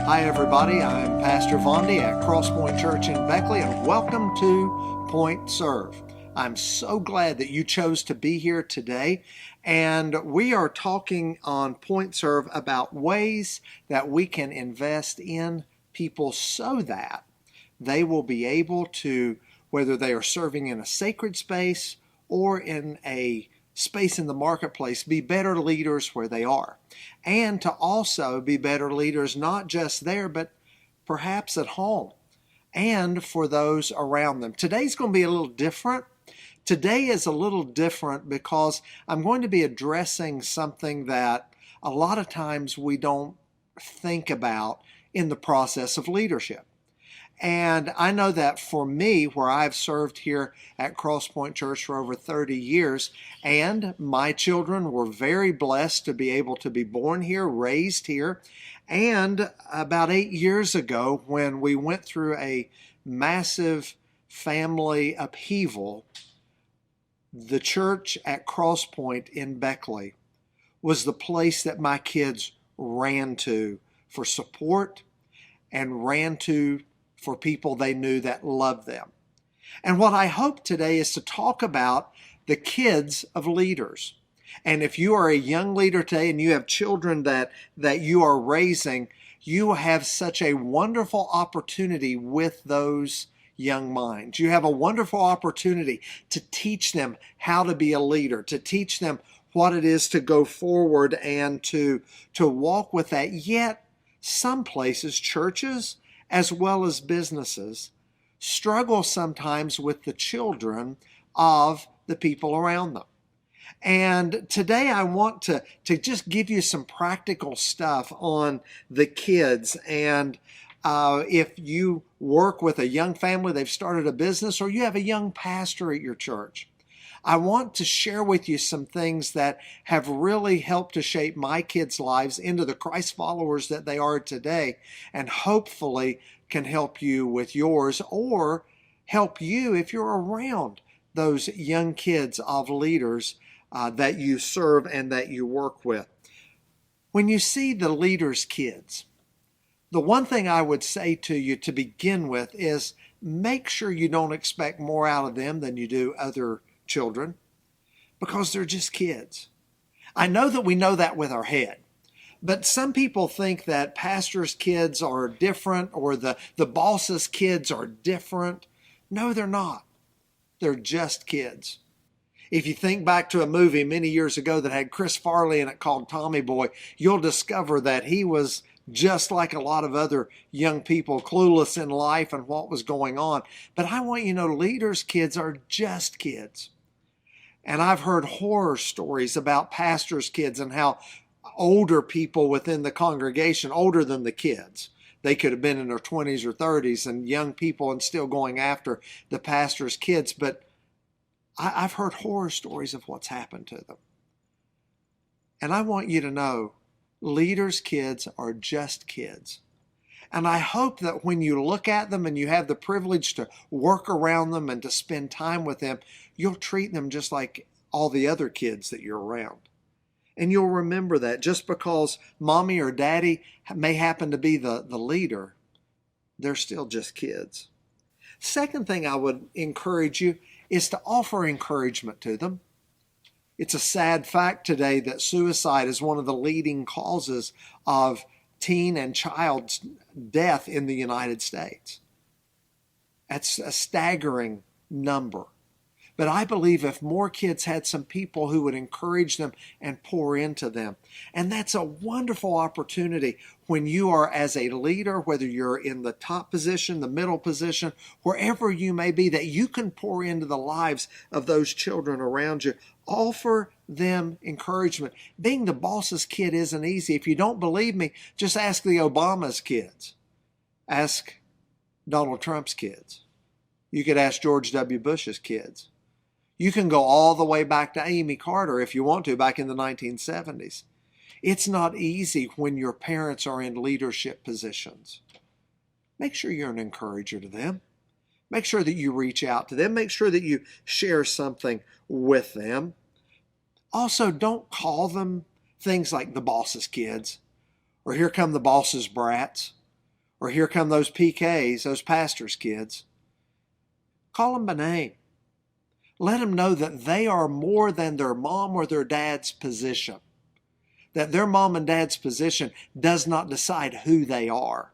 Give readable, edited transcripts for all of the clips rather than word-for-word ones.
Hi everybody, I'm Pastor Vondie at Crosspoint Church in Beckley, and welcome to Point Serve. I'm so glad that you chose to be here today, and we are talking on Point Serve about ways that we can invest in people so that they will be able to, whether they are serving in a sacred space or in a space in the marketplace, be better leaders where they are, and to also be better leaders not just there but perhaps at home and for those around them. Today's going to be a little different. Today is a little different because I'm going to be addressing something that a lot of times we don't think about in the process of leadership. And I know that for me, where I've served here at Crosspoint Church for over 30 years, and my children were very blessed to be able to be born here, raised here. And about 8 years ago, when we went through a massive family upheaval, the church at Crosspoint in Beckley was the place that my kids ran to for support and ran to for people they knew that loved them. And what I hope today is to talk about the kids of leaders. And if you are a young leader today and you have children that you are raising, you have such a wonderful opportunity with those young minds. You have a wonderful opportunity to teach them how to be a leader, to teach them what it is to go forward and to walk with that. Yet some places, churches, as well as businesses, struggle sometimes with the children of the people around them. And today I want to just give you some practical stuff on the kids. And if you work with a young family, they've started a business, or you have a young pastor at your church, I want to share with you some things that have really helped to shape my kids' lives into the Christ followers that they are today, and hopefully can help you with yours, or help you if you're around those young kids of leaders that you serve and that you work with. When you see the leaders' kids, the one thing I would say to you to begin with is make sure you don't expect more out of them than you do other children, because they're just kids. I know that we know that with our head, but some people think that pastors' kids are different or the boss's kids are different. No, they're not. They're just kids. If you think back to a movie many years ago that had Chris Farley in it called Tommy Boy, you'll discover that he was just like a lot of other young people, clueless in life and what was going on. But I want you to know, leaders' kids are just kids. And I've heard horror stories about pastors' kids and how older people within the congregation, older than the kids, they could have been in their 20s or 30s, and young people and still going after the pastor's kids. But I've heard horror stories of what's happened to them. And I want you to know, leaders' kids are just kids. And I hope that when you look at them and you have the privilege to work around them and to spend time with them, you'll treat them just like all the other kids that you're around. And you'll remember that just because mommy or daddy may happen to be the leader, they're still just kids. Second thing I would encourage you is to offer encouragement to them. It's a sad fact today that suicide is one of the leading causes of teen and child's death in the United States. That's a staggering number. But I believe if more kids had some people who would encourage them and pour into them, and that's a wonderful opportunity when you are as a leader, whether you're in the top position, the middle position, wherever you may be, that you can pour into the lives of those children around you. Offer them encouragement. Being the boss's kid isn't easy. If you don't believe me, just ask the Obama's kids. Ask Donald Trump's kids. You could ask George W. Bush's kids. You can go all the way back to Amy Carter if you want to, back in the 1970s. It's not easy when your parents are in leadership positions. Make sure you're an encourager to them. Make sure that you reach out to them. Make sure that you share something with them. Also, don't call them things like the boss's kids, or here come the boss's brats, or here come those PKs, those pastor's kids. Call them by name. Let them know that they are more than their mom or their dad's position. That their mom and dad's position does not decide who they are.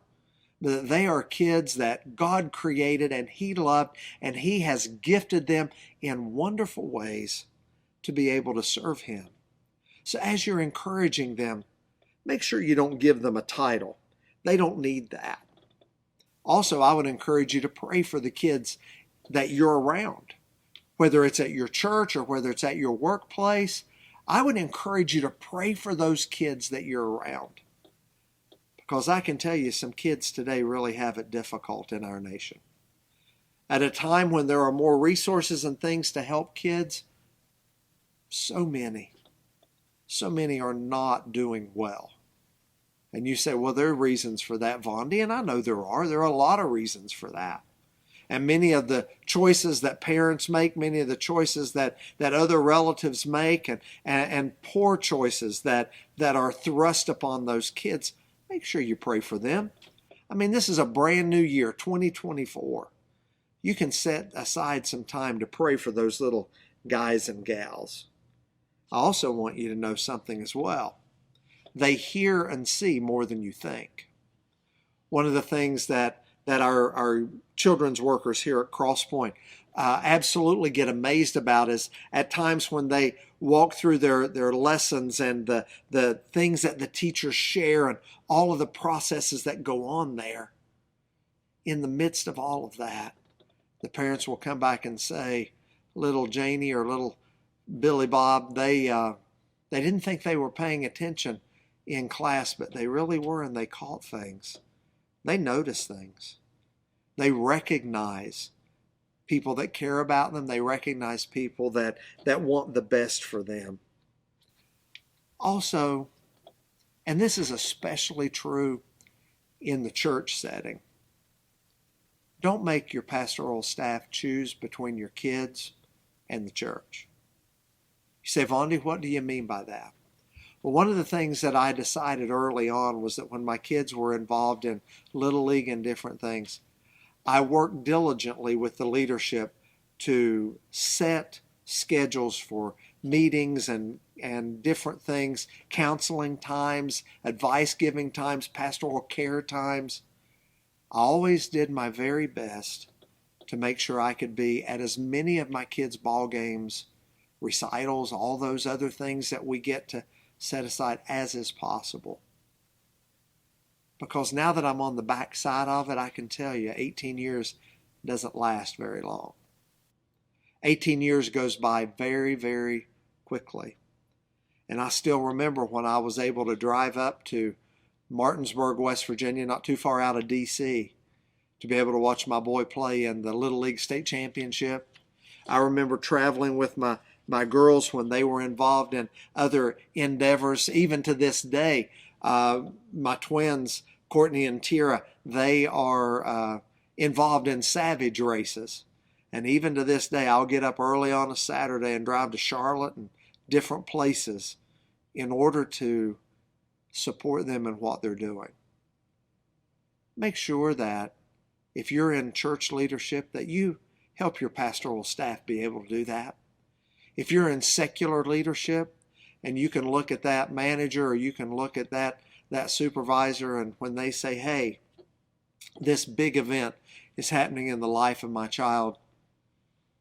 But that they are kids that God created and He loved, and He has gifted them in wonderful ways to be able to serve Him. So as you're encouraging them, make sure you don't give them a title. They don't need that. Also, I would encourage you to pray for the kids that you're around. Whether it's at your church or whether it's at your workplace, I would encourage you to pray for those kids that you're around. Because I can tell you some kids today really have it difficult in our nation. At a time when there are more resources and things to help kids, so many are not doing well. And you say, well, there are reasons for that, Vondie, and I know there are. There are a lot of reasons for that. And many of the choices that parents make, many of the choices that other relatives make, and poor choices that are thrust upon those kids, make sure you pray for them. I mean, this is a brand new year, 2024. You can set aside some time to pray for those little guys and gals. I also want you to know something as well. They hear and see more than you think. One of the things that our children's workers here at Crosspoint absolutely get amazed about is at times when they walk through their lessons and the things that the teachers share and all of the processes that go on there. In the midst of all of that, the parents will come back and say, little Janie or little Billy Bob, they didn't think they were paying attention in class, but they really were, and they caught things. They notice things. They recognize people that care about them. They recognize people that want the best for them. Also, and this is especially true in the church setting, don't make your pastoral staff choose between your kids and the church. You say, Vondie, what do you mean by that? Well, one of the things that I decided early on was that when my kids were involved in Little League and different things, I worked diligently with the leadership to set schedules for meetings and different things, counseling times, advice giving times, pastoral care times. I always did my very best to make sure I could be at as many of my kids' ball games, recitals, all those other things that we get to set aside as is possible. Because now that I'm on the back side of it, I can tell you 18 years doesn't last very long. 18 years goes by very, very quickly. And I still remember when I was able to drive up to Martinsburg, West Virginia, not too far out of D.C., to be able to watch my boy play in the Little League State Championship. I remember traveling with my girls when they were involved in other endeavors. Even to this day, my twins, Courtney and Tira, they are involved in savage races. And even to this day, I'll get up early on a Saturday and drive to Charlotte and different places in order to support them in what they're doing. Make sure that if you're in church leadership, that you help your pastoral staff be able to do that. If you're in secular leadership and you can look at that manager or you can look at that supervisor, and when they say, hey, this big event is happening in the life of my child,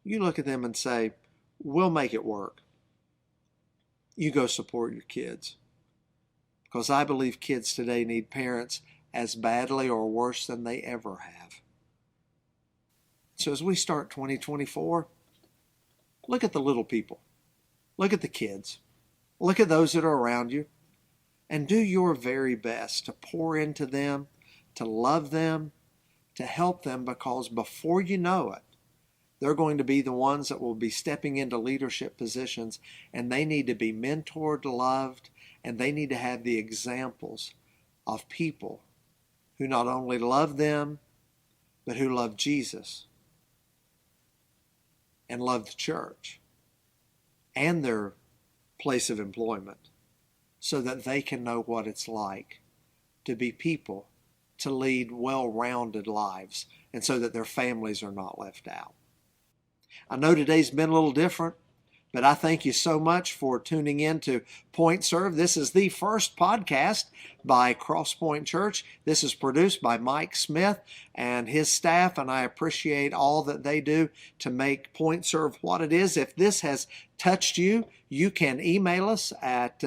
you look at them and say, we'll make it work. You go support your kids. Because I believe kids today need parents as badly or worse than they ever have. So as we start 2024, look at the little people. Look at the kids. Look at those that are around you. And do your very best to pour into them, to love them, to help them, because before you know it, they're going to be the ones that will be stepping into leadership positions, and they need to be mentored, loved, and they need to have the examples of people who not only love them, but who love Jesus and love the church and their place of employment so that they can know what it's like to be people, to lead well-rounded lives, and so that their families are not left out. I know today's been a little different, but I thank you so much for tuning in to Point Serve. This is the first podcast by Crosspoint Church. This is produced by Mike Smith and his staff, and I appreciate all that they do to make Point Serve what it is. If this has touched you, you can email us at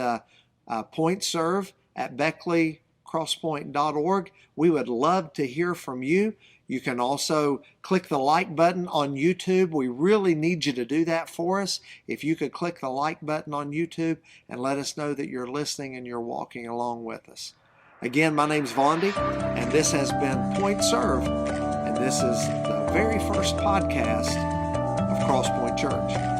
pointserve@beckleycrosspoint.org. We would love to hear from you. You can also click the like button on YouTube. We really need you to do that for us. If you could click the like button on YouTube and let us know that you're listening and you're walking along with us. Again, my name's Vondie, and this has been Point Serve, and this is the very first podcast of Crosspoint Church.